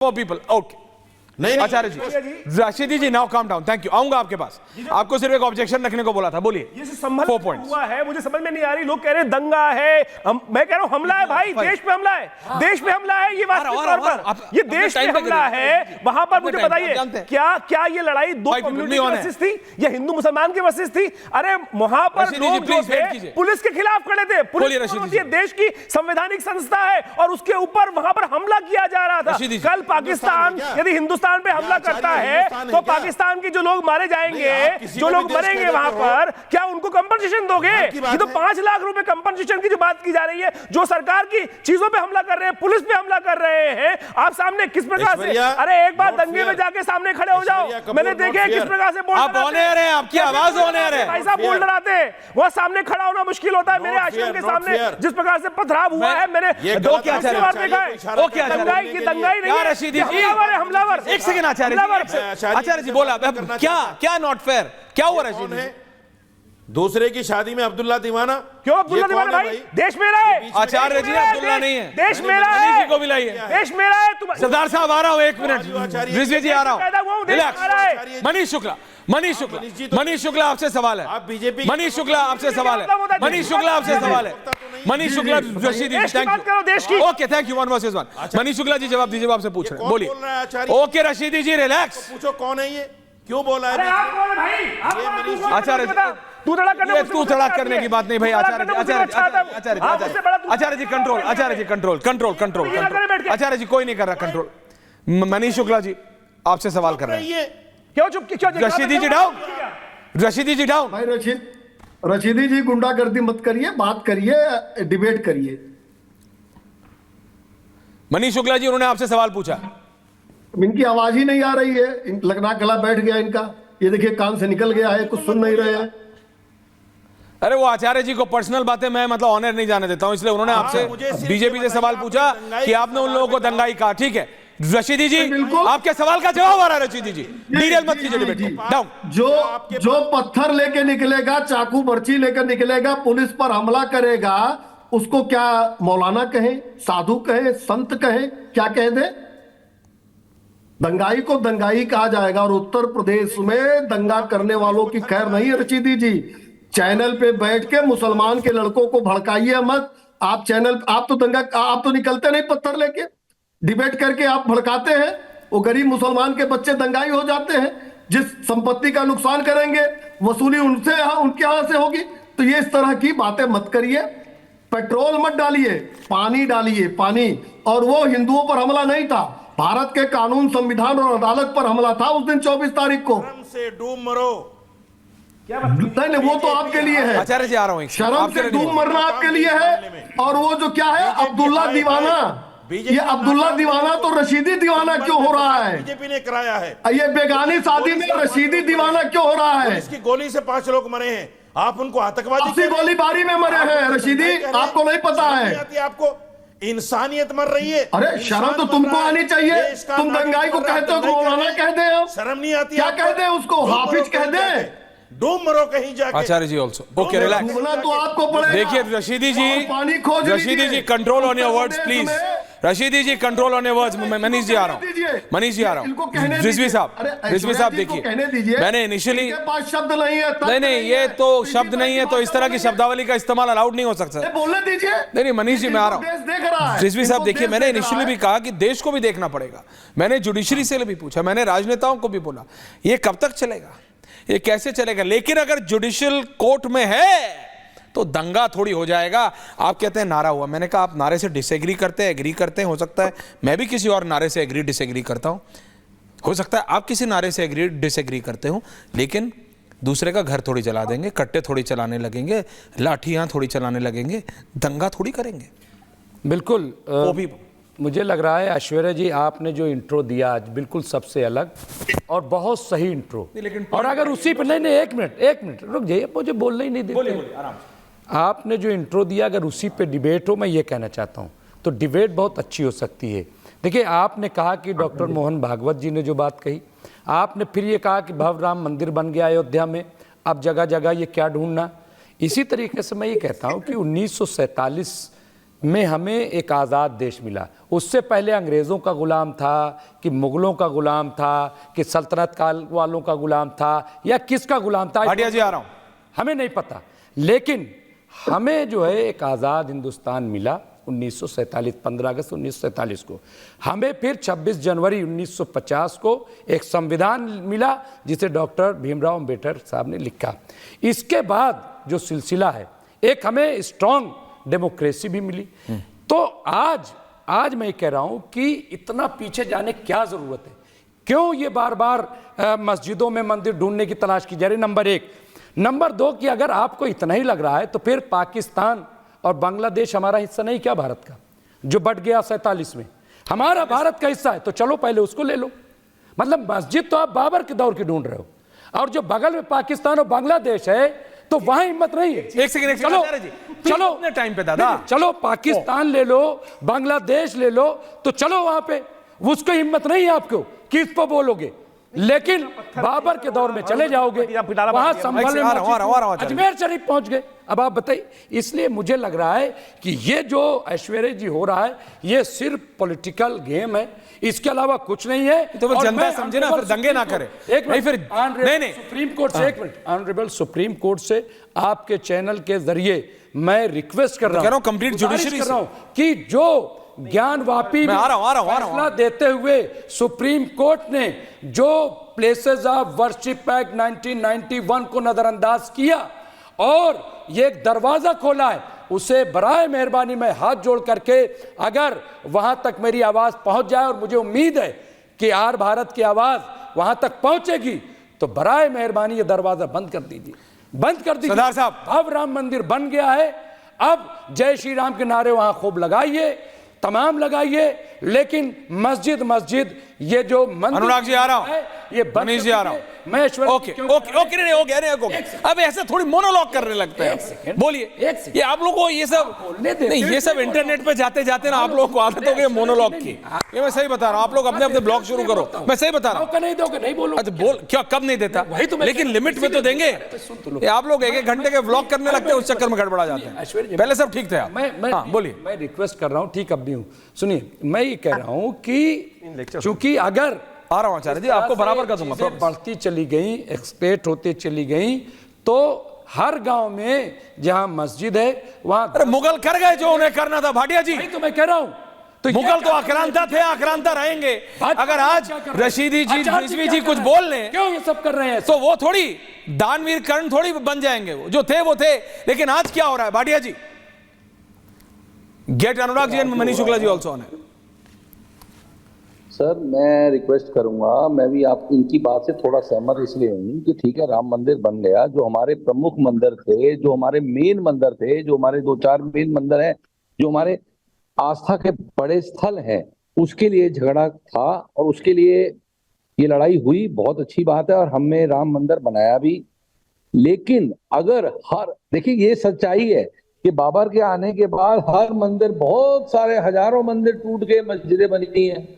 for people. Okay. नहीं Acharya ji, Rashidi ji, now calm down, thank you. आऊंगा आपके पास, आपको सिर्फ एक ऑब्जेक्शन रखने को बोला था, बोलिए। ये संभल हुआ है, मुझे समझ में नहीं आ रही। लोग कह रहे हैं दंगा है, मैं कह रहा हूं हमला है भाई, देश पे हमला है, देश पे हमला है, ये वास्तविक तौर पर ये देश पे हमला है। वहां पर मुझे बताइए, क्या ये लड़ाई दो कम्युनिटी की वर्सेस थी या हिंदू मुसलमान की वर्सेस थी? अरे वहां पर लोग जो थे पुलिस के खिलाफ खड़े थे। पुलिस ये देश की संवैधानिक संस्था है और उसके ऊपर वहां पर हमला किया जा रहा था। कल पाकिस्तान यदि हिंदुस्तान पे हमला करता है तो पाकिस्तान के जो लोग मारे जाएंगे, जो लोग मरेंगे वहां पर, क्या उनको कंपनसेशन दोगे? ये तो 5 लाख रुपए कंपनसेशन की जो बात की जा रही है, जो सरकार की चीजों पे हमला कर रहे हैं, पुलिस पे हमला कर रहे हैं, आप सामने किस प्रकार से? अरे एक बार दंगे में जाके सामने खड़े हो जाओ। मैंने देखे किस प्रकार से बोल रहे हैं, आपकी आवाज होने रहे भाई साहब, बोल डराते वह सामने खड़ा होना मुश्किल होता है। मेरे आश्रम के सामने जिस प्रकार से पथराव हुआ है, मैंने दो क्या देखा है। दंगाई नहीं है, हमलावर। एक सेकंड आचार्य जी बोला, क्या नॉट फेयर, क्या हुआ रशीद है? दूसरे की शादी में अब्दुल्ला दीवाना? क्यों अब्दुल्ला दीवाना भाई? देश मेरा है। आचार्य जी, अब्दुल्ला नहीं है, देश मेरा है। मनीष जी को मिलाइए। देश मेरा है। तुम सरदार साहब आ रहा हूं, 1 मिनट, रिजवी जी आ रहा हूं, रिलैक्स। मनीष शुक्ला आपसे सवाल है। आप बीजेपी, मनीष शुक्ला आपसे सवाल है। मनीष शुक्ला आपसे सवाल है। Manish Shukla, Rashidi ji, thank you. Okay, thank you. 1 versus 1। Manish Shukla ji जवाब दीजिए, आपसे पूछ रहे हैं, बोलिए। Okay Rashidi ji, relax. पूछो कौन है ये, क्यों बोला है? आचार्य तू तड़ाक करने की बात नहीं भाई। आचार्य जी कंट्रोल, आचार्य जी कंट्रोल। आचार्य जी कोई नहीं कर रहा कंट्रोल। मनीष शुक्ला जी आपसे सवाल कर रहे हैं। क्यों चुप? रशीदी जी डाउन, रशीदी जी डाउन। भाई रशीदी जी गुंडागर्दी मत करिए, बात करिए, डिबेट करिए। मनीष शुक्ला जी, उन्होंने आपसे सवाल पूछा। इनकी आवाज ही नहीं आ रही है, लगना गला बैठ गया इनका। ये देखिए कान से निकल गया है, कुछ सुन नहीं रहे हैं। अरे वो आचार्य जी को पर्सनल बातें मैं मतलब ऑनर नहीं जाने देता हूं, इसलिए उन्होंने आपसे बीजेपी से सवाल पूछा कि आपने उन लोगों को दंगाई कहा। ठीक है रशीदी जी, आपके सवाल का जवाब आ रहा है। रशीदी जी डीरेल मत कीजिए डिबेट को, डाउन। जो पत्थर लेके निकलेगा, चाकू बर्ची लेकर निकलेगा, पुलिस पर हमला करेगा, उसको क्या मौलाना कहे, साधु कहे, संत कहे, क्या कह दे? दंगाई को दंगाई कहा जाएगा। और उत्तर प्रदेश में दंगा करने वालों की खैर नहीं है। रशीदी जी, चैनल पे बैठ के मुसलमान के लड़कों को भड़काइए मत। आप तो निकलते नहीं पत्थर लेके, डिबेट करके आप भड़काते हैं। वो गरीब मुसलमान के बच्चे दंगाई हो जाते हैं। जिस संपत्ति का नुकसान करेंगे वसूली उनके यहां से होगी। तो ये इस तरह की बातें मत करिए। पेट्रोल मत डालिए, पानी डालिए, पानी। और वो हिंदुओं पर हमला नहीं था, भारत के कानून, संविधान और अदालत पर हमला था उस दिन 24 तारीख को। से डूब मरो। नहीं, वो तो आपके लिए है। आचार्य जी आ रहा हूं, शर्म से डूब मरना आपके लिए है। और वो जो क्या है अब्दुल्ला दीवाना, ये अब्दुल्ला दीवाना तो रशीदी दीवाना क्यों हो रहा है? बीजेपी ने कराया है। ये बेगानी शादी में रशीदी दीवाना क्यों हो रहा है? इसकी गोली से 5 लोग मरे हैं, आप उनको आतंकवादी? आपसी गोलीबारी में मरे हैं रशीदी, आपको नहीं पता है? आपको इंसानियत मर रही है। अरे शर्म तो तुमको आनी चाहिए। तुम दंगाई को कहते हो, मौलाना कह दे, शर्म नहीं आती? क्या कह दे उसको? हाफिज कह दे, डूब मरो कहीं जाके। Acharya ji also okay, relax. तो आपको पड़ेगा। देखिए Rashidi ji control on your words please. Rashidi ji control on your words. Manish ji आ रहा हूं, मनीष जी आ रहा हूं। रिजवी साहब देखिए, मैंने इनिशियली शब्द नहीं है। नहीं, ये तो शब्द नहीं है, तो इस तरह की शब्दावली का इस्तेमाल अलाउड नहीं हो सकता। बोलने दीजिए। नहीं मनीष जी मैं आ रहा हूं। रिजवी साहब देखिए, मैंने इनिशियली भी कहा कि देश को भी देखना पड़ेगा। मैंने जुडिशरी से भी पूछा, मैंने राजनेताओं को भी बोला, ये कब तक चलेगा, ये कैसे चलेगा? लेकिन अगर जुडिशियल कोर्ट में है तो दंगा थोड़ी हो जाएगा। आप कहते हैं नारा हुआ, मैंने कहा आप नारे से डिसएग्री करते हैं, एग्री करते हैं, हो सकता है मैं भी किसी और नारे से एग्री डिसएग्री करता हूं, हो सकता है आप किसी नारे से एग्री डिसएग्री करते हो, लेकिन दूसरे का घर थोड़ी जला देंगे, कट्टे थोड़ी चलाने लगेंगे, लाठियां थोड़ी चलाने लगेंगे, दंगा थोड़ी करेंगे। बिल्कुल वो भी मुझे लग रहा है ऐश्वर्या जी, आपने जो इंट्रो दिया आज बिल्कुल सबसे अलग और बहुत सही इंट्रो। और अगर उसी पर नहीं, एक मिनट रुक जाइए, मुझे बोलने ही नहीं देते। बोलिए आराम से। आपने जो इंट्रो दिया, अगर उसी पे डिबेट हो, मैं ये कहना चाहता हूँ, तो डिबेट बहुत अच्छी हो सकती है। देखिए, आपने कहा कि डॉक्टर मोहन भागवत जी ने जो बात कही, आपने फिर ये कहा कि भव्य राम मंदिर बन गया अयोध्या में, अब जगह जगह ये क्या ढूंढना। इसी तरीके से मैं ये कहता हूँ कि 1947 में हमें एक आज़ाद देश मिला। उससे पहले अंग्रेज़ों का गुलाम था कि मुग़लों का गुलाम था कि सल्तनत काल वालों का गुलाम था या किसका गुलाम था, भाटिया जी आ रहा हूँ, हमें नहीं पता। लेकिन हमें जो है एक आज़ाद हिंदुस्तान मिला 1947, 15 अगस्त 1947 को। हमें फिर 26 जनवरी 1950 को एक संविधान मिला जिसे डॉक्टर भीमराव अंबेडकर साहब ने लिखा। इसके बाद जो सिलसिला है, एक हमें स्ट्रॉन्ग डेमोक्रेसी भी मिली। तो आज मैं कह रहा हूं कि इतना पीछे जाने क्या जरूरत है, क्यों ये बार बार मस्जिदों में मंदिर ढूंढने की तलाश की जा रही, नंबर एक। नंबर दो कि अगर आपको इतना ही लग रहा है तो फिर पाकिस्तान और बांग्लादेश हमारा हिस्सा नहीं क्या भारत का, जो बट गया 47 में, हमारा भारत का हिस्सा है, तो चलो पहले उसको ले लो। मतलब मस्जिद तो आप बाबर के दौर की ढूंढ रहे हो, और जो बगल में पाकिस्तान और बांग्लादेश है तो वहां हिम्मत नहीं है। एक सेकंड चलो अपने टाइम पे दादा, चलो पाकिस्तान ले लो, बांग्लादेश ले लो, तो चलो वहां पे, उसको हिम्मत नहीं है आपको कि इस पर बोलोगे। लेकिन बाबर के दौर में चले जाओगे, वहां संभल में अजमेर शरीफ पहुंच गए। अब आप बताइए, इसलिए मुझे लग रहा है कि ये जो ऐश्वर्या जी हो रहा है ये सिर्फ पॉलिटिकल गेम है, इसके अलावा कुछ नहीं है। तो फिर जनता समझे ना, फिर दंगे ना करे। एक नहीं फिर नहीं सुप्रीम कोर्ट से, एक मिनट, ऑनरेबल सुप्रीम कोर्ट से आपके चैनल के जरिए मैं रिक्वेस्ट कर रहा हूं, कंप्लीट जुडिशरी कि जो ज्ञानवापी फैसला देते हुए सुप्रीम कोर्ट ने जो प्लेसेस ऑफ वर्शिप एक्ट 1991 को नजरअंदाज किया और ये एक दरवाजा खोला है, उसे बराए मेहरबानी मैं हाथ जोड़ करके, अगर वहां तक मेरी आवाज पहुंच जाए, और मुझे उम्मीद है कि आर भारत की आवाज वहां तक पहुंचेगी, तो बराए मेहरबानी ये दरवाजा बंद कर दीजिए, बंद कर दीजिए। सरदार साहब, अब राम मंदिर बन गया है, अब जय श्री राम के नारे वहां खूब लगाइए, तमाम लगाइए, लेकिन मस्जिद मस्जिद ये जो मंदिर, अनुराग जी आ रहा हूं, ये मनीष जी आ रहा हूं, मैं ओके नहीं हो गया। अब ऐसे थोड़ी मोनोलॉग करने लगते हैं, बोलिए। ये आप लोगों को ये सब नहीं, ये सब इंटरनेट पे जाते जाते ना आप लोगों को आदत हो गई मोनोलॉग की। ये मैं सही बता रहा हूं, आप लोग अपने अपने ब्लॉग शुरू करो, मैं सही बता रहा हूं। नहीं दोगे, नहीं बोलो। अच्छा बोल, क्या कब नहीं देता, लेकिन लिमिट में तो देंगे। आप लोग एक घंटे के ब्लॉग करने लगते हैं, उस चक्कर में गड़बड़ा जाते हैं। पहले सब ठीक थे। बोलिए। मैं रिक्वेस्ट कर रहा हूं, ठीक अब भी हूं, सुनिए, मैं ये कह रहा हूं कि चूंकि अगर आ रहा हूं आचार्य जी, आपको बराबर कर दूंगा, बढ़ती चली गई, एक्सपेक्ट होते चली गई, तो हर गांव में जहां मस्जिद है वहां, अरे मुगल कर गए जो उन्हें करना था भाटिया जी। तो मैं कह रहा हूं, तो मुगल तो आक्रांता थे, आक्रांता रहेंगे। अगर आज रशीदी जी, रिजवी जी कुछ बोल लें, क्यों ये सब कर रहे हैं, तो वो थोड़ी दानवीर कर्ण थोड़ी बन जाएंगे, वो जो थे वो थे। लेकिन आज क्या हो रहा है Bhatia ji? Get Anurag ji and Manish Shukla ji also on है। सर मैं रिक्वेस्ट करूंगा, मैं भी आप इनकी बात से थोड़ा सहमत इसलिए हूँ कि ठीक है, राम मंदिर बन गया, जो हमारे प्रमुख मंदिर थे, जो हमारे मेन मंदिर थे, जो हमारे 2-4 मेन मंदिर हैं, जो हमारे आस्था के बड़े स्थल हैं, उसके लिए झगड़ा था और उसके लिए ये लड़ाई हुई, बहुत अच्छी बात है, और हमने राम मंदिर बनाया भी। लेकिन अगर देखिए ये सच्चाई है कि बाबर के आने के बाद हर मंदिर, बहुत सारे हजारों मंदिर टूट गए, मस्जिदें बनी हैं।